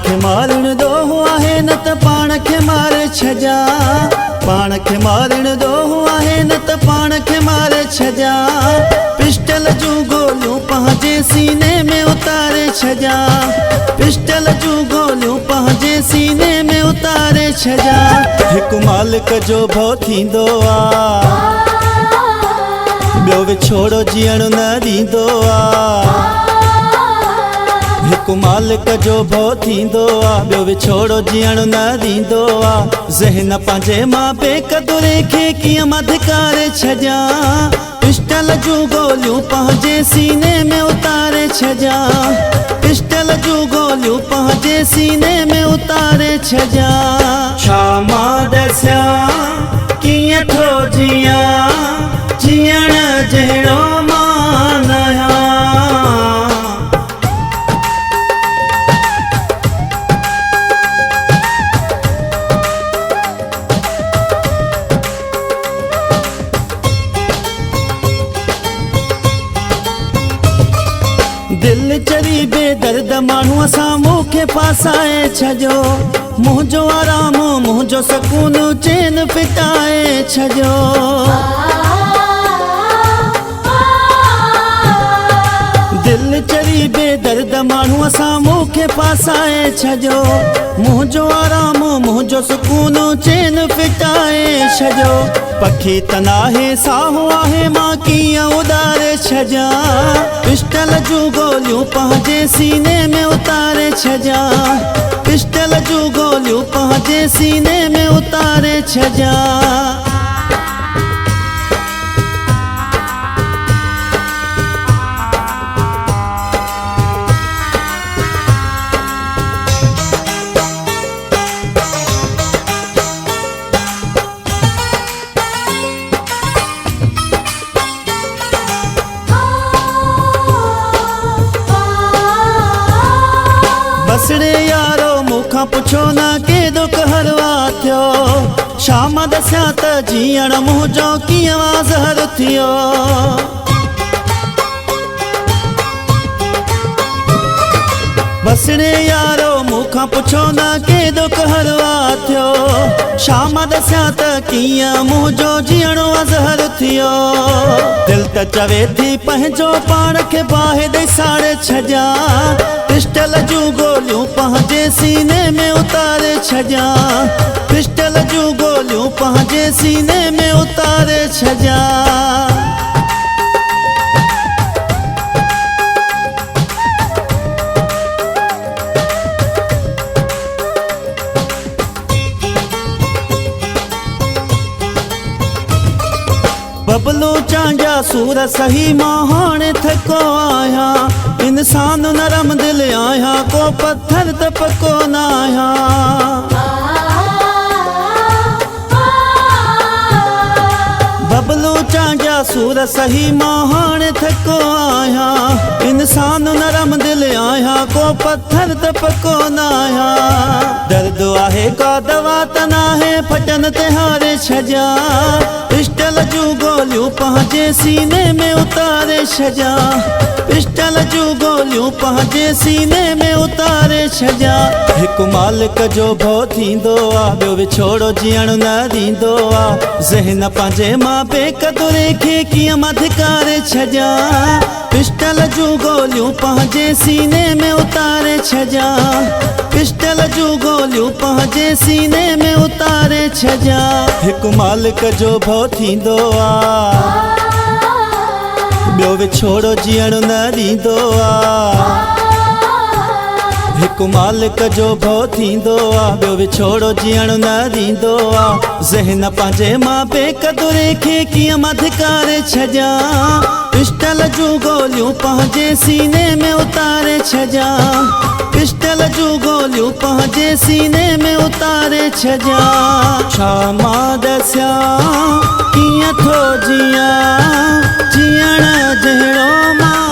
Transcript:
खे मारण दो आहे न त पाण खे मारे छजा। पाण खे मारण दो आहे न त पाण खे मारे छजा। पिस्टल जूं गोलियूं पंहिंजे सीने में उतारे छजा। पिस्टल जूं गोलियूं पंहिंजे सीने में उतारे छजा। हिकु मालिक जो भउ थींदो आ, ॿियो विछोड़ो जीअण न ॾींदो आ। हिकु मालिक जो भउ थींदो आ, ॿियो विछोड़ो जीअण न ॾींदो आ। ज़हन पंहिंजे मां बेक़दुरे खे कीअं मां धिकारे छॾियां। पिस्टल जूं गोलियूं पंहिंजे सीने में उतारे छॾियां। पिस्टल जूं गोलियूं पंहिंजे सीने में उतारे छॾियां। छा मां ॾसियां कीअं थो जियां, जीअण जहिड़ो मां न आहियां। दिल चरी बेदर्द माण्हूअ सां मूंखे फासाए छॾियो। मुंहिंजो आराम मुंहिंजो सुकून चैन फिटाए छॾियो। दिल चरी बेदर्द माण्हूअ सां मूंखे फासाए छॾियो। मुंहिंजो आराम मुंहिंजो सुकून चैन फिटाए छॾियो। पखी त नाहे साहु आहे मां कीअं उॾारे छॾियां। पिस्टल जूं गोलियूं पंहिंजे सीने में उतारे छॾियां। पिस्टल जूं गोलियूं पंहिंजे सीने में उतारे छॾियां। बसड़े यारो मूंखां पुछो न केॾो कहरवा थियो। शाम दसियां त जीअण मुंहिंजो कीअं वाज़हर थियो। बसड़े यारो मूंखां पुछो न केॾो कहरवा थियो। शाम दसियां त कीअं मुंहिंजो जीअण वाज़हर थियो। दिल त चवे थी पंहिंजो पाण खे बाहि ॾेई साड़े छॾियां। पिस्टल जूं गोलियूं पंहिंजे सीने में उतारे छॾियां। पिस्टल जूं गोलियूं पंहिंजे सीने में उतारे छॾियां। बबलू चांजा सूर सही मां हाणे थको आहियां। इंसान नरम दिल आहियां, को पत्थर त पको न आहियां। बबलू चांजा सूर सही मां हाणे थको आहियां। इंसान नरम दिल आहियां, को पत्थर त पको न आहियां। दर्द आहे का दवा त नाहे, फटन ते हारे छॾियां। पिस्टल जूं गोलियूं पंहिंजे सीने में उतारे छॾियां। पिस्टल जूं गोलियूं पंहिंजे सीने में उतारे छॾियां। हिकु मालिक जो भउ थींदो आ, ॿियो विछोड़ो जीअण न ॾींदो आ। ज़हन पंहिंजे मां बेक़दुरे खे कीअं मां धिकारे छॾियां। पिस्टल जूं गोलियूं पंहिंजे सीने में उतारे छॾियां। पिस्टल जूं गोलियूं पंहिंजे सीने में उतारे छॾियां। हिकु मालिक जो भउ थींदो आ, ॿियो विछोड़ो जीअण न ॾींदो आ। हिकु मालिक जो भउ थींदो आ, ॿियो विछोड़ो जीअण न ॾींदो आ। ज़हन पंहिंजे मां बेक़दुरे खे कीअं मां धिकारे छॾियां। पिस्टल जूं गोलियूं पंहिंजे सीने में उतारे छॾियां। पिस्टल जूं गोलियूं पंहिंजे सीने में उतारे छॾियां। छा मां ॾसियां कीअं थो जियां, जीअण जहिड़ो मां